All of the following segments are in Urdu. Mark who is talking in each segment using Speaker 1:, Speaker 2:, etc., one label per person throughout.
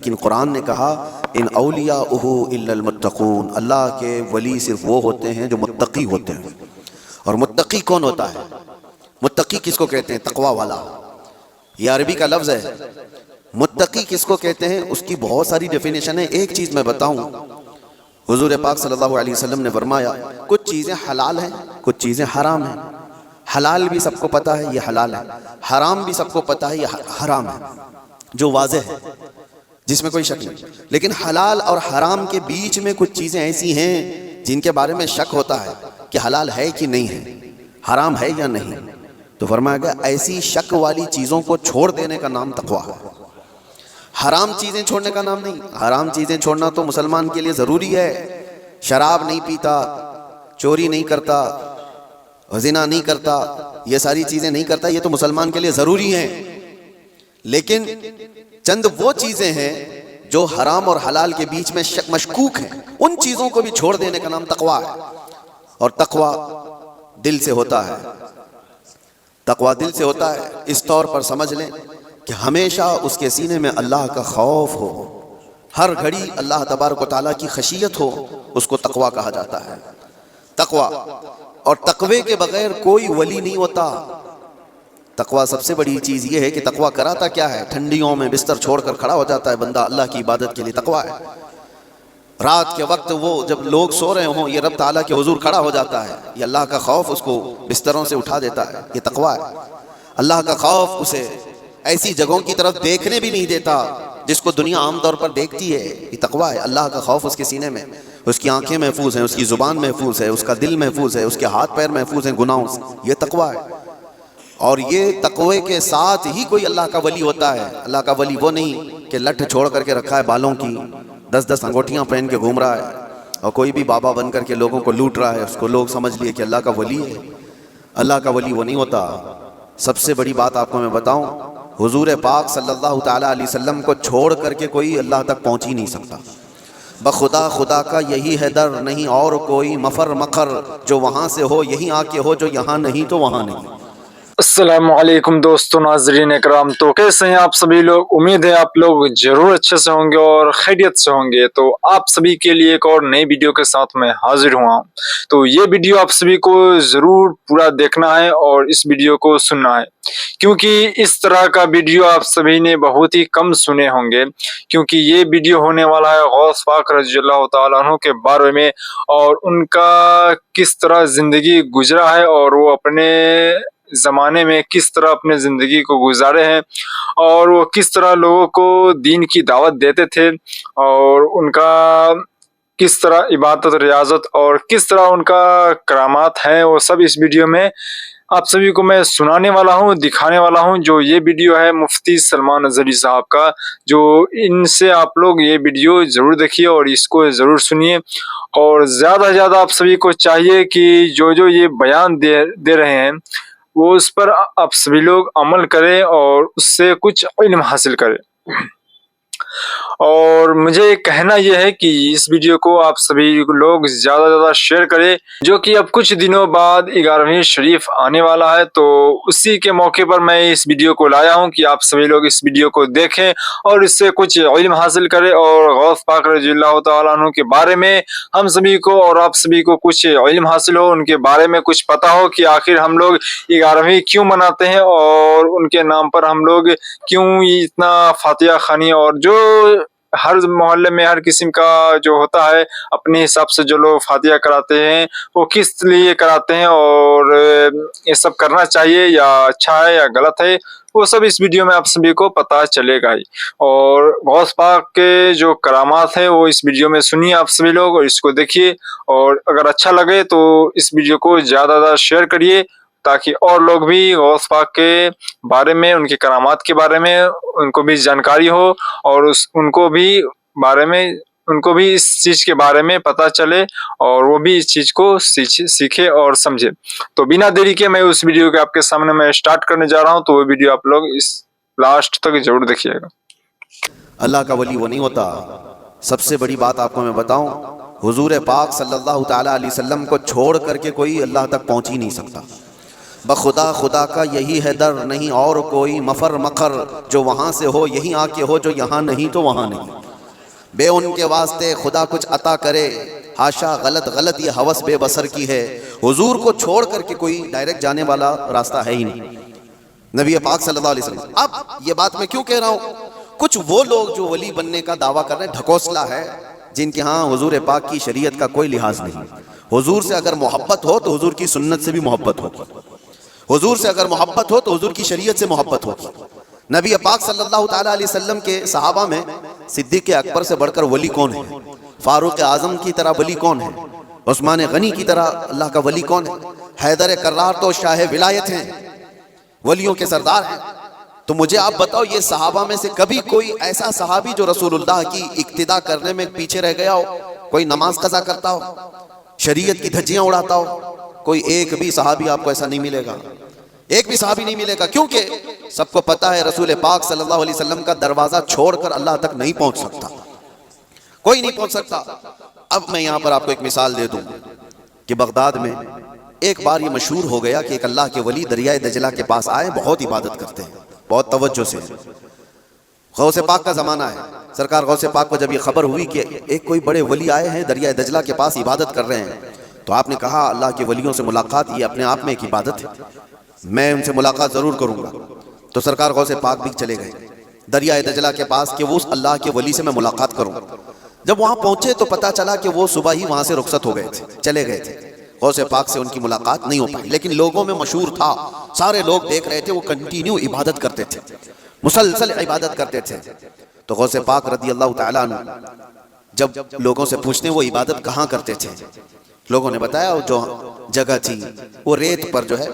Speaker 1: لیکن قرآن نے کہا ان اولیاءہ الا المتقون، اللہ کے ولی صرف وہ ہوتے ہیں جو متقی ہوتے ہیں۔ اور متقی کون ہوتا ہے؟ متقی کس کو کہتے ہیں؟ تقوی والا، یہ عربی کا لفظ ہے۔ متقی کس کو کہتے ہیں؟ اس کی بہت ساری ڈیفینیشن ہے۔ ایک چیز میں بتاؤں، حضور پاک صلی اللہ علیہ وسلم نے فرمایا کچھ چیزیں حلال ہیں، کچھ چیزیں حرام ہیں۔ حلال بھی سب کو پتہ ہے یہ حلال ہے، حرام بھی سب کو پتہ ہے یہ حرام ہے، جو واضح ہے، جس میں کوئی شک نہیں۔ لیکن حلال اور حرام کے بیچ میں کچھ چیزیں ایسی ہیں جن کے بارے میں شک ہوتا ہے کہ حلال ہے کہ نہیں ہے، حرام ہے یا نہیں۔ تو فرمایا گیا ایسی شک والی چیزوں کو چھوڑ دینے کا نام تقویٰ ہے، حرام چیزیں چھوڑنے کا نام نہیں۔ حرام چیزیں چھوڑنا تو مسلمان کے لیے ضروری ہے۔ شراب نہیں پیتا، چوری نہیں کرتا، زنا نہیں کرتا، یہ ساری چیزیں نہیں کرتا، یہ تو مسلمان کے لیے ضروری ہیں۔ لیکن چند وہ چیزیں ہیں جو حرام اور حلال کے بیچ میں مشکوک ہیں، ان چیزوں کو بھی چھوڑ دینے کا نام تقویٰ ہے۔ اور تقویٰ دل سے ہوتا ہے، تقویٰ دل سے ہوتا ہے۔ اس طور پر سمجھ لیں کہ ہمیشہ اس کے سینے میں اللہ کا خوف ہو، ہر گھڑی اللہ تبارک و تعالیٰ کی خشیت ہو، اس کو تقویٰ کہا جاتا ہے۔ تقویٰ، اور تقوی کے بغیر کوئی ولی نہیں ہوتا۔ تقویٰ سب سے بڑی چیز یہ ہے کہ تقویٰ کراتا کیا ہے؟ ٹھنڈیوں میں بستر چھوڑ کر کھڑا ہو جاتا ہے بندہ اللہ کی عبادت کے لیے، تقویٰ ہے۔ رات کے وقت وہ جب لوگ سو رہے ہوں یہ رب تعالیٰ کے حضور کھڑا ہو جاتا ہے، یہ اللہ کا خوف اس کو بستروں سے اٹھا دیتا ہے، یہ تقویٰ ہے۔ اللہ کا خوف اسے ایسی جگہوں کی طرف دیکھنے بھی نہیں دیتا جس کو دنیا عام طور پر دیکھتی ہے، یہ تقویٰ ہے۔ اللہ کا خوف اس کے سینے میں، اس کی آنکھیں محفوظ ہیں، اس کی زبان محفوظ ہے، اس کا دل محفوظ ہے، اس کے ہاتھ پیر محفوظ ہیں گناہوں سے، یہ تقویٰ ہے۔ اور یہ تقوی کے ساتھ ہی کوئی اللہ کا ولی ہوتا ہے۔ اللہ کا ولی وہ نہیں کہ لٹھ چھوڑ کر کے رکھا ہے بالوں کی، 10 انگوٹھیاں پہن کے گھوم رہا ہے اور کوئی بھی بابا بن کر کے لوگوں کو لوٹ رہا ہے، اس کو لوگ سمجھ لیے کہ اللہ کا ولی ہے۔ اللہ کا ولی وہ نہیں ہوتا۔ سب سے بڑی بات آپ کو میں بتاؤں، حضور پاک صلی اللہ تعالیٰ علیہ وسلم کو چھوڑ کر کے کوئی اللہ تک پہنچ ہی نہیں سکتا۔ بخدا خدا کا یہی ہے در، نہیں اور کوئی مفر مقر، جو وہاں سے ہو یہیں آ کے ہو، جو یہاں نہیں تو وہاں نہیں۔
Speaker 2: السلام علیکم دوستو، ناظرین اکرام، تو کیسے ہیں آپ سبھی لوگ؟ امید ہے آپ لوگ ضرور اچھے سے ہوں گے اور خیریت سے ہوں گے۔ تو آپ سبھی کے لیے ایک اور نئی ویڈیو کے ساتھ میں حاضر ہوا ہوں۔ تو یہ ویڈیو آپ سبھی کو ضرور پورا دیکھنا ہے اور اس ویڈیو کو سننا ہے، کیونکہ اس طرح کا ویڈیو آپ سبھی نے بہت ہی کم سنے ہوں گے، کیونکہ یہ ویڈیو ہونے والا ہے غوث پاک رضی اللہ تعالیٰ عنہ کے بارے میں، اور ان کا کس طرح زندگی گزرا ہے اور وہ اپنے زمانے میں کس طرح اپنے زندگی کو گزارے ہیں، اور وہ کس طرح لوگوں کو دین کی دعوت دیتے تھے، اور ان کا کس طرح عبادت ریاضت اور کس طرح ان کا کرامات ہیں، وہ سب اس ویڈیو میں آپ سبھی کو میں سنانے والا ہوں، دکھانے والا ہوں۔ جو یہ ویڈیو ہے مفتی سلمان اظہری صاحب کا، جو ان سے آپ لوگ یہ ویڈیو ضرور دیکھیے اور اس کو ضرور سنیے، اور زیادہ سے زیادہ آپ سبھی کو چاہیے کہ جو یہ بیان دے رہے ہیں وہ اس پر آپ سبھی لوگ عمل کریں اور اس سے کچھ علم حاصل کریں۔ اور مجھے کہنا یہ ہے کہ اس ویڈیو کو آپ سبھی لوگ زیادہ سے زیادہ شیئر کریں، جو کہ اب کچھ دنوں بعد 11ویں شریف آنے والا ہے، تو اسی کے موقع پر میں اس ویڈیو کو لایا ہوں کہ آپ سبھی لوگ اس ویڈیو کو دیکھیں اور اس سے کچھ علم حاصل کریں، اور غوث پاک رضی اللہ تعالیٰ عنہ کے بارے میں ہم سبھی کو اور آپ سبھی کو کچھ علم حاصل ہو، ان کے بارے میں کچھ پتا ہو کہ آخر ہم لوگ 11ویں کیوں مناتے ہیں، اور ان کے نام پر ہم لوگ کیوں اتنا فاتحہ خوانی، اور جو ہر محلے میں ہر قسم کا جو ہوتا ہے اپنے حساب سے جو لوگ فاتحہ کراتے ہیں وہ کس لیے کراتے ہیں، اور یہ سب کرنا چاہیے یا اچھا ہے یا غلط ہے، وہ سب اس ویڈیو میں آپ سبھی کو پتہ چلے گا ہی۔ اور غوث پاک کے جو کرامات ہیں وہ اس ویڈیو میں سنیے آپ سبھی لوگ اور اس کو دیکھیے، اور اگر اچھا لگے تو اس ویڈیو کو زیادہ زیادہ شیئر کریے، تاکہ اور لوگ بھی غوث پاک کے بارے میں، ان کے کرامات کے بارے میں ان کو بھی جانکاری ہو، اور ان کو بھی اس چیز کے بارے میں پتہ چلے اور وہ بھی اس چیز کو سیکھے اور سمجھے۔ تو بنا دیری کے میں اس ویڈیو کے آپ کے سامنے میں سٹارٹ کرنے جا رہا ہوں، تو وہ ویڈیو آپ لوگ اس لاسٹ تک ضرور دیکھیے گا۔
Speaker 1: اللہ کا ولی وہ نہیں ہوتا۔ سب سے بڑی بات آپ کو میں بتاؤں، حضور پاک صلی اللہ تعالیٰ علیہ وسلم کو چھوڑ کر کے کوئی اللہ تک پہنچ ہی نہیں سکتا۔ بخدا خدا کا یہی ہے در، نہیں اور کوئی مفر مکر، جو وہاں سے ہو یہیں آ کے ہو، جو یہاں نہیں تو وہاں نہیں۔ بے ان کے واسطے خدا کچھ عطا کرے، ہاشا غلط یہ ہوس بے بسر کی ہے۔ حضور کو چھوڑ کر کے کوئی ڈائریکٹ جانے والا راستہ ہے ہی نہیں، نبی پاک صلی اللہ علیہ وسلم۔ اب یہ بات میں کیوں کہہ رہا ہوں؟ کچھ وہ لوگ جو ولی بننے کا دعویٰ کر رہے ہیں، ڈھکوسلا ہے، جن کے ہاں حضور پاک کی شریعت کا کوئی لحاظ نہیں۔ حضور سے اگر محبت ہو تو حضور کی سنت سے بھی محبت ہوگی، حضور سے اگر محبت ہو تو حضور کی شریعت سے محبت ہوگی۔ نبی پاک صلی اللہ تعالیٰ علیہ وسلم کے صحابہ میں صدیق اکبر سے بڑھ کر ولی کون ہے؟ فاروق اعظم کی طرح ولی کون ہے؟ عثمان غنی کی طرح اللہ کا ولی کون ہے؟ حیدر کرار تو شاہ ولایت ہیں، ولیوں کے سردار ہیں۔ تو مجھے آپ بتاؤ، یہ صحابہ میں سے کبھی کوئی ایسا صحابی جو رسول اللہ کی اقتداء کرنے میں پیچھے رہ گیا ہو، کوئی نماز قضا کرتا ہو، شریعت کی دھجیاں اڑاتا ہو؟ کوئی ایک بھی صحابی آپ کو ایسا نہیں ملے گا، ایک بھی صحابی نہیں ملے گا، کیونکہ سب کو پتا ہے رسول پاک صلی اللہ علیہ وسلم کا دروازہ چھوڑ کر اللہ تک نہیں پہنچ سکتا، کوئی نہیں پہنچ سکتا۔ اب میں یہاں پر آپ کو ایک مثال دے دوں کہ بغداد میں ایک بار یہ مشہور ہو گیا کہ ایک اللہ کے ولی دریائے دجلہ کے پاس آئے، بہت عبادت کرتے ہیں، بہت توجہ سے، غوث پاک کا زمانہ ہے۔ سرکار غوث پاک کو جب یہ خبر ہوئی کہ ایک کوئی بڑے ولی آئے ہیں دریائے دجلہ کے پاس عبادت کر رہے ہیں، تو آپ نے کہا اللہ کے ولیوں سے ملاقات یہ اپنے آپ میں ایک عبادت ہے، میں ان سے ملاقات ضرور کروں گا۔ تو سرکار غوث پاک بھی چلے گئے دریائے دجلہ کے پاس کہ وہ اس اللہ کے ولی سے میں ملاقات کروں۔ جب وہاں پہنچے تو پتا چلا کہ وہ صبح ہی وہاں سے رخصت ہو گئے تھے، چلے گئے تھے، غوث پاک سے ان کی ملاقات نہیں ہو پائی، لیکن لوگوں میں مشہور تھا، سارے لوگ دیکھ رہے تھے، وہ کنٹینیو عبادت کرتے تھے، مسلسل عبادت کرتے تھے۔ تو غوث پاک رضی اللہ تعالیٰ عنہ جب لوگوں سے پوچھتے وہ عبادت کہاں کرتے تھے، لوگوں نے بتایا جو جگہ تھی وہ ریت پر، جو ہے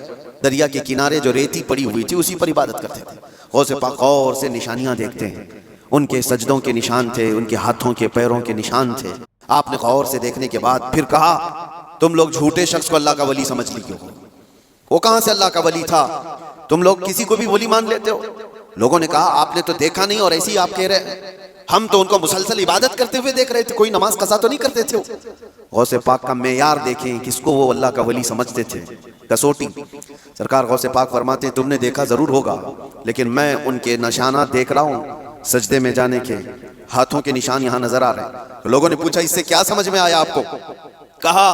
Speaker 1: دریا کے کنارے جو ریتی پڑی ہوئی تھی اسی پر عبادت کرتے تھے۔ غوث پاک غور سے نشانیاں دیکھتے ہیں، ان کے سجدوں کے نشان تھے، ان کے ہاتھوں کے پیروں کے نشان تھے۔ آپ نے غور سے دیکھنے کے بعد پھر کہا تم لوگ جھوٹے شخص کو اللہ کا ولی سمجھ لیتے ہو، وہ کہاں سے اللہ کا ولی تھا، تم لوگ کسی کو بھی ولی مان لیتے ہو۔ لوگوں نے کہا آپ نے تو دیکھا نہیں اور ایسے ہی آپ کہہ رہے ہیں، ہم تو ان کو مسلسل عبادت کرتے ہوئے دیکھ رہے تھے، کوئی نماز قضا تو نہیں کرتے تھے۔ غوث پاک کا معیار دیکھیں، کس کو وہ اللہ کا ولی سمجھتے تھے، کسوٹی۔ سرکار غوث پاک فرماتے ہیں تم نے دیکھا ضرور ہوگا، لیکن میں ان کے نشانات دیکھ رہا ہوں، سجدے میں جانے کے، ہاتھوں کے نشان یہاں نظر آ رہے ہیں۔ لوگوں نے پوچھا اس سے کیا سمجھ میں آیا آپ کو؟ کہا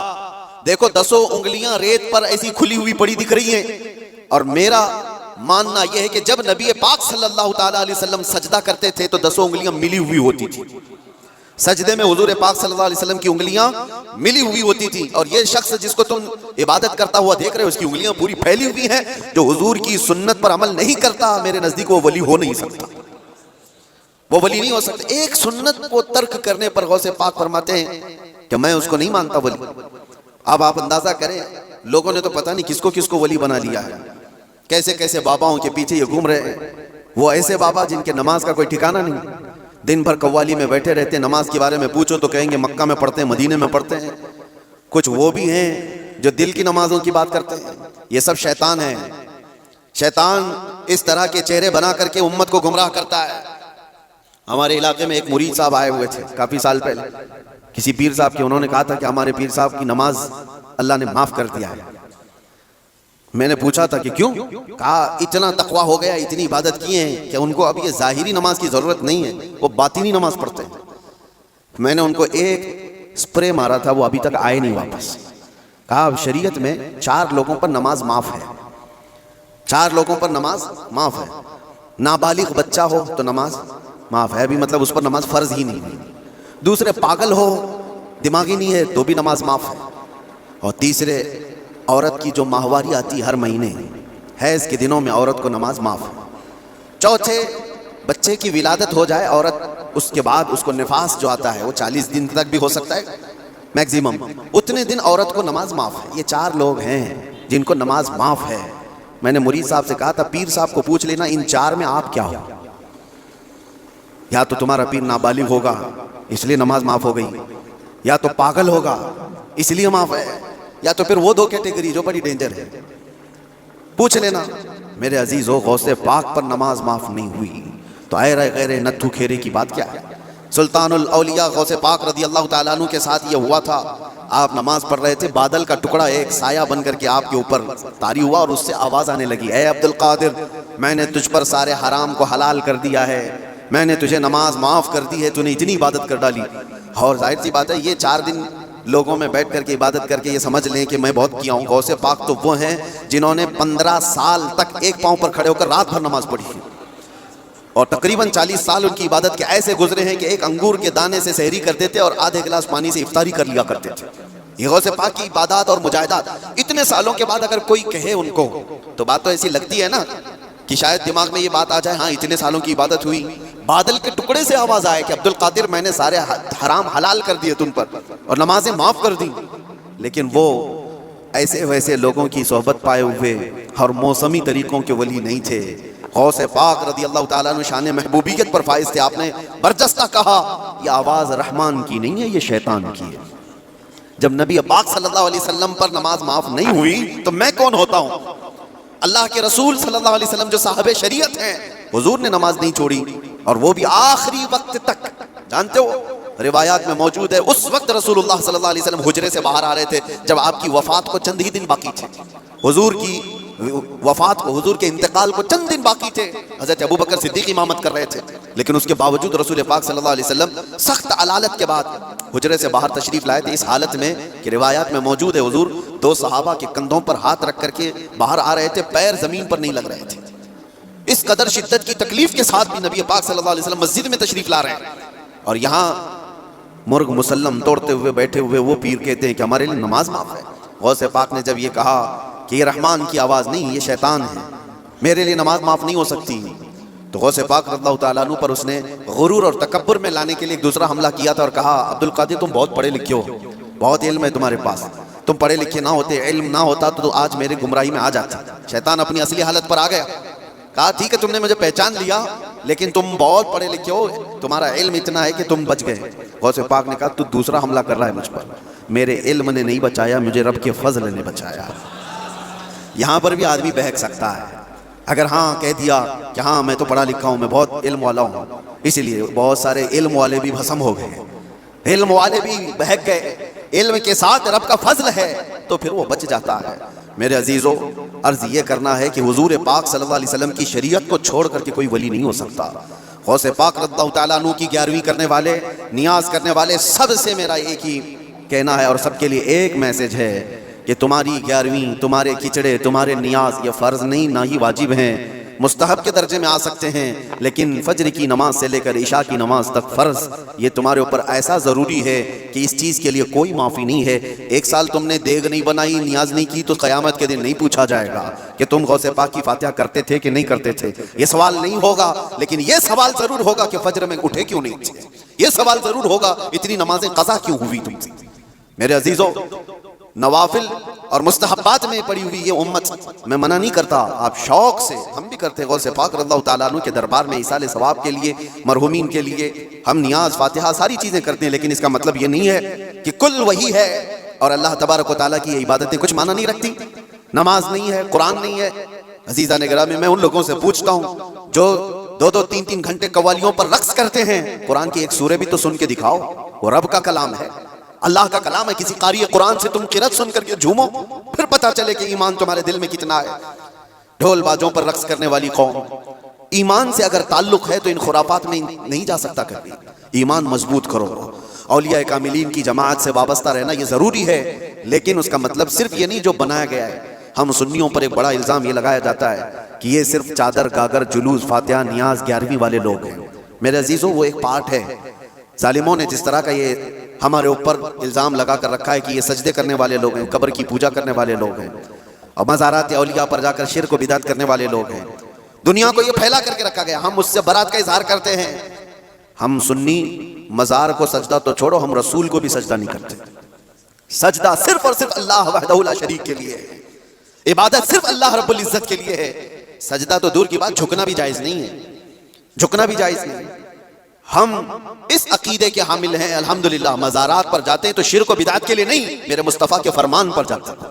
Speaker 1: دیکھو 10 انگلیاں ریت پر ایسی کھلی ہوئی پڑی دکھ رہی ہیں، اور میرا ماننا یہ ہے کہ جب نبی پاک صلی اللہ تعالیٰ علیہ وسلم سجدہ کرتے تھے تو 10 انگلیاں ملی ہوئی ہوتی تھی، سجدے میں حضور پاک صلی اللہ علیہ وسلم کی انگلیاں ملی ہوئی ہوتی تھی، اور یہ شخص جس کو تم عبادت کرتا ہوا دیکھ رہے ہو اس کی انگلیاں پوری پھیلی ہوئی ہیں، جو حضور کی سنت پر عمل نہیں کرتا میرے نزدیک وہ ولی ہو نہیں سکتا، وہ ولی نہیں ہو سکتا۔ ایک سنت کو ترک کرنے پر غوث پاک فرماتے ہیں کہ میں اس کو نہیں مانتا ولی۔ اب آپ اندازہ کریں، لوگوں نے تو پتہ نہیں کس کو ولی بنا لیا ہے، کیسے کیسے باباؤں کے پیچھے یہ گھوم رہے ہیں، وہ ایسے بابا جن کے نماز کا کوئی ٹھکانہ نہیں، دن بھر قوالی میں بیٹھے رہتے ہیں، نماز کے بارے میں پوچھو تو کہیں گے مکہ میں پڑھتے ہیں، مدینے میں پڑھتے ہیں۔ کچھ وہ بھی ہیں جو دل کی نمازوں کی بات کرتے ہیں، یہ سب شیطان ہیں۔ شیطان اس طرح کے چہرے بنا کر کے امت کو گمراہ کرتا ہے۔ ہمارے علاقے میں ایک مرید صاحب آئے ہوئے تھے کافی سال پہلے، کسی پیر صاحب کے، انہوں نے کہا تھا کہ ہمارے پیر صاحب کی نماز اللہ نے معاف کر دیا ہے۔ میں نے پوچھا تھا کہ کیوں؟ کہا اتنا تقویٰ ہو گیا، اتنی عبادت کیے ہیں کہ ان کو اب یہ ظاہری نماز کی ضرورت نہیں ہے، وہ باطنی نماز پڑھتے ہیں۔ میں نے ان کو ایک سپرے مارا تھا، وہ ابھی تک آئے نہیں واپس۔ کہا اب شریعت میں 4 لوگوں پر نماز معاف ہے، 4 لوگوں پر نماز معاف ہے، نابالغ بچہ ہو تو نماز معاف ہے، ابھی مطلب اس پر نماز فرض ہی نہیں ہے، دوسرے پاگل ہو دماغی نہیں ہے تو بھی نماز معاف ہے، اور تیسرے عورت کی جو ماہواری آتی ہر مہینے حیض کے دنوں میں عورت کو نماز معاف ہے، چوتھے بچے کی ولادت ہو جائے عورت، اس کے بعد اس کو نفاس جو آتا ہے وہ 40 دن تک بھی ہو سکتا ہے میکزیمم، اتنے دن عورت کو نماز معاف ہے۔ یہ 4 لوگ ہیں جن کو نماز معاف ہے۔ میں نے مرید صاحب سے کہا تھا پیر صاحب کو پوچھ لینا ان 4 میں آپ کیا ہو، یا تو تمہارا پیر نابالغ ہوگا اس لیے نماز معاف ہو گئی، یا تو پاگل ہوگا اس لیے معاف ہے، یا تو پھر وہ 2 کیٹیگری جو بڑی ڈینجر ہے، پوچھ لینا۔ میرے عزیزو غوث پاک پر نماز معاف نہیں ہوئی تو ایرے غیرے نتھو کھیرے کی بات کیا ہے؟ سلطان الاولیاء غوث پاک رضی اللہ تعالیٰ عنہ کے ساتھ یہ ہوا تھا۔ آپ نماز پڑھ رہے تھے، بادل کا ٹکڑا ایک سایہ بن کر کے آپ کے اوپر طاری ہوا اور اس سے آواز آنے لگی، اے عبد القادر میں نے تجھ پر سارے حرام کو حلال کر دیا ہے، میں نے تجھے نماز معاف کر دی ہے، تو نے اتنی عبادت کر ڈالی۔ اور ظاہر سی بات ہے یہ 4 دن لوگوں میں بیٹھ کر کے عبادت کر کے یہ سمجھ لیں کہ میں بہت کیا ہوں۔ غوث پاک تو وہ ہیں جنہوں نے 15 سال تک ایک پاؤں پر کھڑے ہو کر رات بھر نماز پڑھی ہے، اور تقریباً 40 سال ان کی عبادت کے ایسے گزرے ہیں کہ ایک انگور کے دانے سے سحری کرتے تھے اور آدھے گلاس پانی سے افطاری کر لیا کرتے تھے۔ یہ غوث پاک کی عبادات اور مجاہدات اتنے سالوں کے بعد اگر کوئی کہے ان کو تو بات تو ایسی لگتی ہے نا کہ شاید دماغ میں یہ بات آ جائے، ہاں اتنے سالوں کی عبادت ہوئی، بادل کے ٹکڑے سے آواز آئے کہ عبد القادر میں نے سارے حرام حلال کر دیے تم پر اور نمازیں معاف کر دی۔ لیکن وہ ایسے ویسے لوگوں کی صحبت پائے ہوئے اور موسمی طریقوں کے ولی نہیں تھے۔ غوث پاک رضی اللہ تعالیٰ عنہ شان محبوبیت پر فائز تھے۔ آپ نے برجستہ کہا یہ آواز رحمان کی نہیں ہے، یہ شیطان کی ہے۔ جب نبی پاک صلی اللہ علیہ وسلم پر نماز معاف نہیں ہوئی تو میں کون ہوتا ہوں؟ اللہ کے رسول صلی اللہ علیہ وسلم جو صاحب شریعت ہیں، حضور نے نماز نہیں چھوڑی، اور وہ بھی آخری وقت تک۔ جانتے ہو روایات میں موجود ہے اس وقت رسول اللہ صلی اللہ علیہ وسلم حجرے سے باہر آ رہے تھے جب آپ کی وفات کو چند ہی دن باقی تھے، حضور کی وفات کو، حضور کے انتقال کو چند دن باقی تھے۔ حضرت ابوبکر صدیق امامت کر رہے تھے، لیکن اس کے باوجود رسول پاک صلی اللہ علیہ وسلم سخت علالت کے بعد حجرے سے باہر تشریف لائے تھے، اس حالت میں کہ روایات میں موجود ہے حضور 2 صحابہ کے کندھوں پر ہاتھ رکھ کر کے باہر آ رہے تھے، پیر زمین پر نہیں لگ رہے تھے۔ اس قدر شدت کی تکلیف کے ساتھ بھی نبی پاک صلی اللہ علیہ وسلم مسجد میں تشریف لا رہے ہیں، اور یہاں مرغ مسلم توڑتے ہوئے بیٹھے ہوئے وہ پیر کہتے ہیں کہ ہمارے لیے نماز معاف ہے۔ غوث پاک نے جب یہ کہا کہ یہ رحمان کی آواز نہیں، یہ شیطان ہے، میرے لیے نماز معاف نہیں ہو سکتی، تو غوث پاک رضی اللہ تعالیٰ عنہ پر اس نے غرور اور تکبر میں لانے کے لیے ایک دوسرا حملہ کیا تھا اور کہا عبد القادر تم بہت پڑھے لکھے ہو، بہت علم ہے تمہارے پاس، تم پڑھے لکھے نہ ہوتے، علم نہ ہوتا تو آج میرے گمراہی میں آ جاتے۔ شیطان اپنی اصلی حالت پر آ گیا، کہا ٹھیک ہے تم نے مجھے پہچان لیا لیکن تم بہت پڑھے لکھے ہو، تمہارا علم اتنا ہے کہ تم بچ گئے۔ غوث پاک نے کہا تو دوسرا حملہ کر رہا ہے مجھ پر، میرے علم نے نہیں بچایا، مجھے رب کے فضل نے بچایا۔ یہاں پر بھی آدمی بہک سکتا ہے اگر ہاں کہہ دیا کہ ہاں میں تو پڑھا لکھا ہوں، میں بہت علم والا ہوں، اسی لیے بہت سارے علم والے بھی بھسم ہو گئے، علم والے بھی بہک گئے۔ علم کے ساتھ رب کا فضل ہے تو پھر وہ بچ جاتا ہے۔ میرے عزیزو، عرض یہ کرنا ہے کہ حضور پاک صلی اللہ علیہ وسلم کی شریعت کو چھوڑ کر کے کوئی ولی نہیں ہو سکتا۔ غوث پاک رضی اللہ تعالیٰ عنہ کی 11ویں کرنے والے، نیاز کرنے والے سب سے میرا ایک ہی کہنا ہے اور سب کے لیے ایک میسج ہے کہ تمہاری 11ویں، تمہارے کچڑے، تمہارے نیاز یہ فرض نہیں نہ ہی واجب ہیں، مستحب کے درجے میں آ سکتے ہیں، لیکن فجر کی نماز سے لے کر عشاء کی نماز تک فرض یہ تمہارے اوپر ایسا ضروری ہے کہ اس چیز کے لیے کوئی معافی نہیں ہے۔ 1 سال تم نے دیگ نہیں بنائی، نیاز نہیں کی تو قیامت کے دن نہیں پوچھا جائے گا کہ تم غوث پاک کی فاتحہ کرتے تھے کہ نہیں کرتے تھے، یہ سوال نہیں ہوگا، لیکن یہ سوال ضرور ہوگا کہ فجر میں اٹھے کیوں نہیں تھے، یہ سوال ضرور ہوگا اتنی نمازیں قضا کیوں ہوئی تم سے۔ میرے عزیزو، نوافل اور مستحبات میں پڑی ہوئی یہ امت میں منع نہیں کرتا، آپ شوق سے، ہم بھی کرتے ہیں غوث پاک رضی اللہ تعالیٰ عنہ کے دربار میں ایصال ثواب کے لیے، مرحومین کے لیے ہم نیاز، فاتحہ ساری چیزیں کرتے ہیں، لیکن اس کا مطلب یہ نہیں ہے کہ کل وہی ہے اور اللہ تبارک و تعالیٰ کی یہ عبادتیں کچھ معنی نہیں رکھتی، نماز نہیں ہے، قرآن نہیں ہے۔ عزیزان گرامی، میں ان لوگوں سے پوچھتا ہوں جو 2-2 3-3 گھنٹے قوالیوں پر رقص کرتے ہیں، قرآن کی ایک سورہ بھی تو سن کے دکھاؤ، وہ رب کا کلام ہے، اللہ کا کلام ہے، کسی قاری قرآن سے تم قرأت سن کر کے جھومو، پھر پتہ چلے کہ ایمان تمہارے دل میں کتنا ہے۔ ڈھول باجوں پر رقص کرنے والی قوم، ایمان سے اگر تعلق ہے تو ان خرافات میں نہیں جا سکتا کبھی۔ ایمان مضبوط کرو، اولیاء کاملین کی جماعت سے وابستہ رہنا یہ ضروری ہے، لیکن اس کا مطلب صرف یہ نہیں جو بنایا گیا ہے۔ ہم سنیوں پر ایک بڑا الزام یہ لگایا جاتا ہے کہ یہ صرف چادر گاگر جلوس فاتحہ نیاز 11ویں والے لوگ ہیں۔ میرے عزیزوں، وہ ایک پارٹ ہے۔ ظالموں نے جس طرح کا یہ ہمارے اوپر الزام لگا کر رکھا ہے کہ یہ سجدے کرنے والے لوگ ہیں، قبر کی پوجا کرنے والے لوگ ہیں، اور مزارات اولیاء پر جا کر شرک و بدعت کرنے والے لوگ ہیں، دنیا کو یہ پھیلا کر کے رکھا گیا۔ ہم اس سے برات کا اظہار کرتے ہیں۔ ہم سنی مزار کو سجدہ تو چھوڑو، ہم رسول کو بھی سجدہ نہیں کرتے۔ سجدہ صرف اور صرف اللہ وحدہ لا شریک کے لیے ہے، عبادت صرف اللہ رب العزت کے لیے ہے۔ سجدہ تو دور کی بات، جھکنا بھی جائز نہیں ہے، جھکنا بھی جائز نہیں ہے۔ ہم اس عقیدے کے حامل ہیں، الحمدللہ مزارات پر جاتے ہیں تو شرک و بدعت کے لیے نہیں، میرے مصطفیٰ کے فرمان پر جاتے ہیں۔